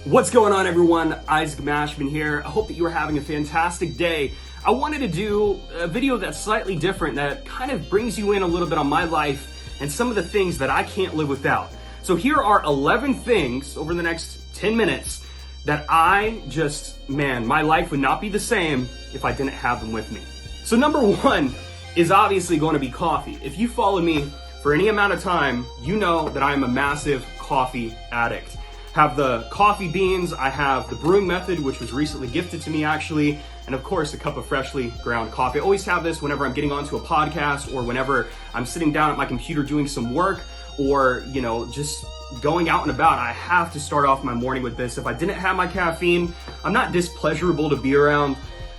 What's going on, everyone? Isaac Mashman here. I hope that you are having a fantastic day. I wanted to do a video that's slightly different, that kind of brings you in a little bit on my life and some of the things that I can't live without. So here are 11 things over the next 10 minutes that my life would not be the same if I didn't have them with me. So number one is obviously going to be coffee. If you follow me for any amount of time, you know that I am a massive coffee addict. Have the coffee beans, I have the brewing method, which was recently gifted to me actually, and of course a cup of freshly ground coffee. I always have this whenever I'm getting onto a podcast or whenever I'm sitting down at my computer doing some work or, just going out and about. I have to start off my morning with this. If I didn't have my caffeine, I'm not displeasurable to be around,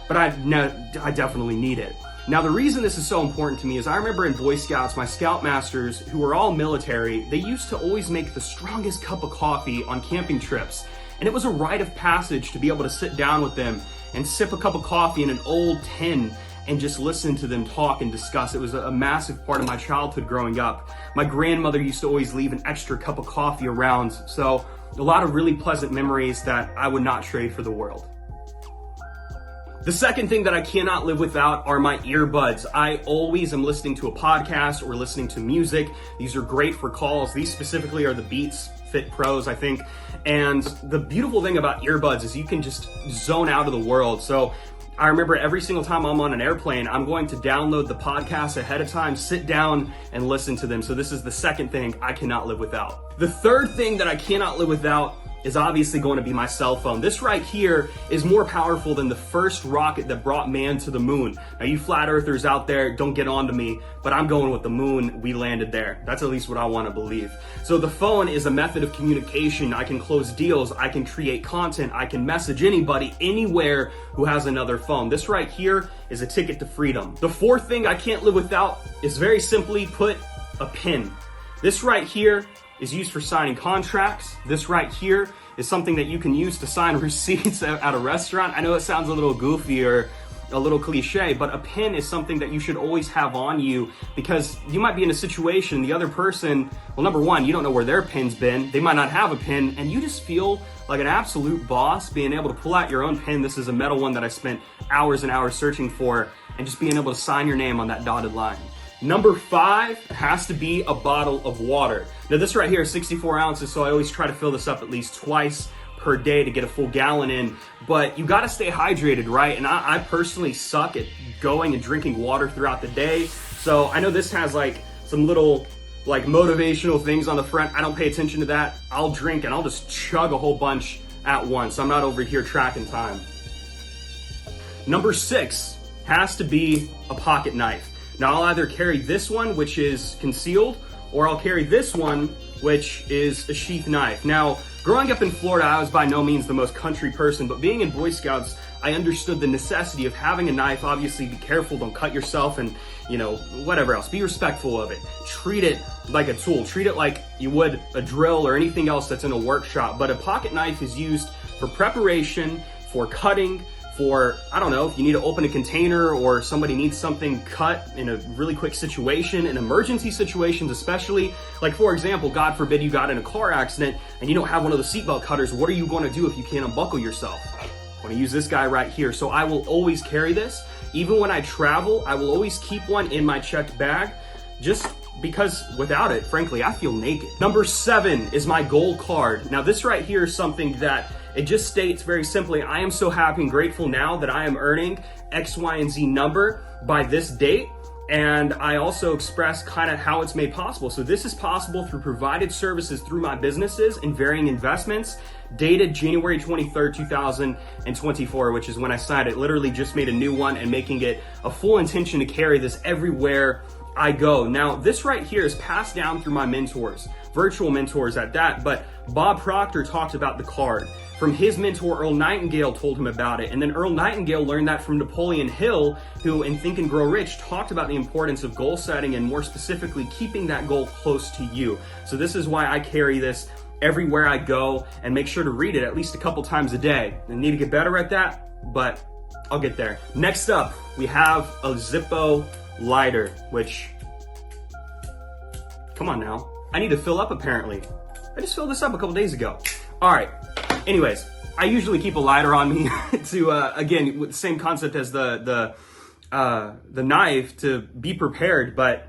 but I definitely need it. Now, the reason this is so important to me is I remember in Boy Scouts, my scoutmasters, who were all military, they used to always make the strongest cup of coffee on camping trips. And it was a rite of passage to be able to sit down with them and sip a cup of coffee in an old tin and just listen to them talk and discuss. It was a massive part of my childhood growing up. My grandmother used to always leave an extra cup of coffee around. So a lot of really pleasant memories that I would not trade for the world. The second thing that I cannot live without are my earbuds. I always am listening to a podcast or listening to music. These are great for calls. These specifically are the Beats Fit Pros, I think. And the beautiful thing about earbuds is you can just zone out of the world. So I remember every single time I'm on an airplane, I'm going to download the podcast ahead of time, sit down and listen to them. So this is the second thing I cannot live without. The third thing that I cannot live without is obviously going to be my cell phone. This right here is more powerful than the first rocket that brought man to the moon. Now, you flat earthers out there, don't get on to me, but I'm going with the moon. We landed there. That's at least what I want to believe. So the phone is a method of communication. I can close deals. I can create content. I can message anybody, anywhere who has another phone. This right here is a ticket to freedom. The fourth thing I can't live without is very simply put, a pen. This right here is used for signing contracts. This right here is something that you can use to sign receipts at a restaurant. I know it sounds a little goofy or a little cliche, but a pen is something that you should always have on you because you might be in a situation, the other person, well, number one, you don't know where their pen's been. They might not have a pen, and you just feel like an absolute boss being able to pull out your own pen. This is a metal one that I spent hours and hours searching for, and just being able to sign your name on that dotted line. Number 5 has to be a bottle of water. Now this right here is 64 ounces, so I always try to fill this up at least twice per day to get a full gallon in. But you gotta stay hydrated, right? And I personally suck at going and drinking water throughout the day. So I know this has some little motivational things on the front. I don't pay attention to that. I'll drink and I'll just chug a whole bunch at once. I'm not over here tracking time. Number 6 has to be a pocket knife. Now I'll either carry this one, which is concealed, or I'll carry this one, which is a sheath knife. Now, growing up in Florida, I was by no means the most country person, but being in Boy Scouts, I understood the necessity of having a knife. Obviously, be careful, don't cut yourself, and whatever else. Be respectful of it. Treat it like a tool. Treat it like you would a drill or anything else that's in a workshop. But a pocket knife is used for preparation, for cutting, for, I don't know, if you need to open a container or somebody needs something cut in a really quick situation, in emergency situations especially. Like, for example, God forbid you got in a car accident and you don't have one of the seatbelt cutters. What are you going to do if you can't unbuckle yourself? I'm going to use this guy right here. So I will always carry this. Even when I travel, I will always keep one in my checked bag, just because without it, frankly, I feel naked. Number 7 is my goal card. Now this right here is something that it just states very simply, I am so happy and grateful now that I am earning X, Y, and Z number by this date. And I also express kind of how it's made possible. So this is possible through provided services through my businesses and varying investments, dated January 23rd, 2024, which is when I signed it. Literally just made a new one and making it a full intention to carry this everywhere I go. Now, this right here is passed down through my mentors, virtual mentors at that, but Bob Proctor talked about the card. From his mentor, Earl Nightingale, told him about it. And then Earl Nightingale learned that from Napoleon Hill, who in Think and Grow Rich talked about the importance of goal setting and more specifically keeping that goal close to you. So this is why I carry this everywhere I go and make sure to read it at least a couple times a day. I need to get better at that, but I'll get there. Next up, we have a Zippo lighter, which, come on now, I need to fill up apparently. I just filled this up a couple days ago. All right, Anyways, I usually keep a lighter on me to, again, with the same concept as the knife, to be prepared, but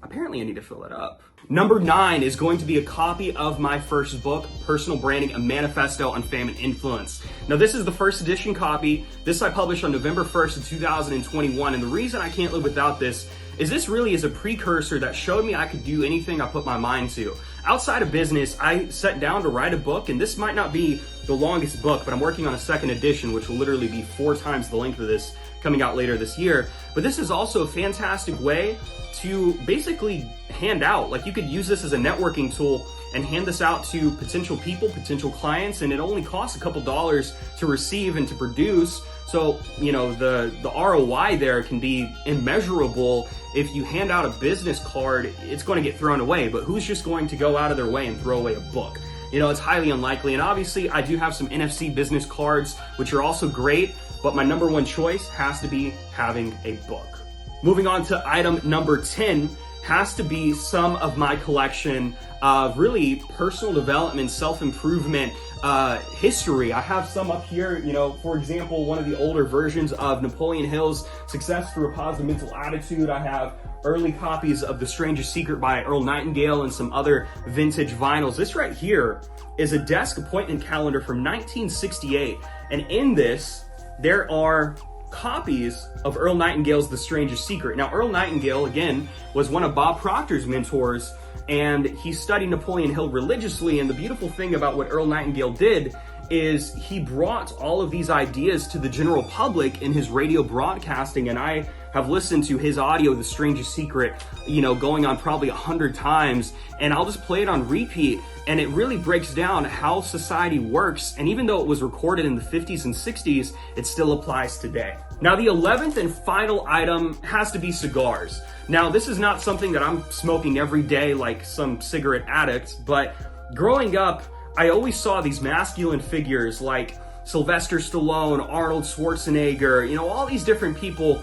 apparently I need to fill it up. Number 9 is going to be a copy of my first book, Personal Branding, a Manifesto on Fame and Influence. Now, this is the first edition copy. This I published on November 1st of 2021, and the reason I can't live without this is this really is a precursor that showed me I could do anything I put my mind to. Outside of business, I sat down to write a book, and this might not be the longest book, but I'm working on a second edition, which will literally be 4 times the length of this, coming out later this year. But this is also a fantastic way to basically hand out. Like, you could use this as a networking tool and hand this out to potential people, potential clients, and it only costs a couple dollars to receive and to produce. So, you know, the ROI there can be immeasurable. If you hand out a business card, it's going to get thrown away, but who's just going to go out of their way and throw away a book? You know, it's highly unlikely. And obviously I do have some NFC business cards, which are also great, but my number one choice has to be having a book. Moving on to item number 10, has to be some of my collection of really personal development, self-improvement history. I have some up here, you know, for example, one of the older versions of Napoleon Hill's Success Through a Positive Mental Attitude. I have early copies of The Strangest Secret by Earl Nightingale and some other vintage vinyls. This right here is a desk appointment calendar from 1968. And in this, there are copies of Earl Nightingale's The Strangest Secret. Now, Earl Nightingale, again, was one of Bob Proctor's mentors, and he studied Napoleon Hill religiously. And the beautiful thing about what Earl Nightingale did is he brought all of these ideas to the general public in his radio broadcasting. And I have listened to his audio, The Strangest Secret, you know, going on probably 100 times, and I'll just play it on repeat. And it really breaks down how society works. And even though it was recorded in the 50s and 60s, it still applies today. Now, the 11th and final item has to be cigars. Now, this is not something that I'm smoking every day like some cigarette addicts, but growing up, I always saw these masculine figures like Sylvester Stallone, Arnold Schwarzenegger, you know, all these different people,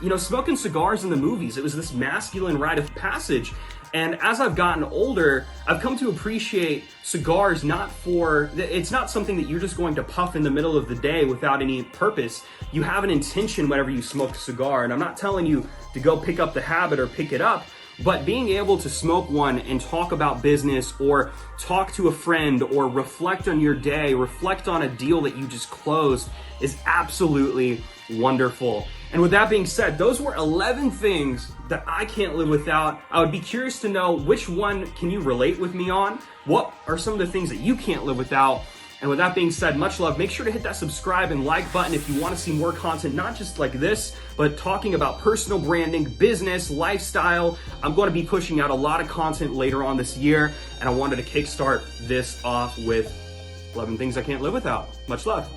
you know, smoking cigars in the movies. It was this masculine rite of passage. And as I've gotten older, I've come to appreciate cigars it's not something that you're just going to puff in the middle of the day without any purpose. You have an intention whenever you smoke a cigar. And I'm not telling you to go pick up the habit or pick it up, but being able to smoke one and talk about business or talk to a friend or reflect on your day, reflect on a deal that you just closed is absolutely wonderful. And with that being said, those were 11 things that I can't live without. I would be curious to know which one can you relate with me on? What are some of the things that you can't live without? And with that being said, much love. Make sure to hit that subscribe and like button if you want to see more content, not just like this, but talking about personal branding, business, lifestyle. I'm going to be pushing out a lot of content later on this year, and I wanted to kickstart this off with 11 things I can't live without. Much love.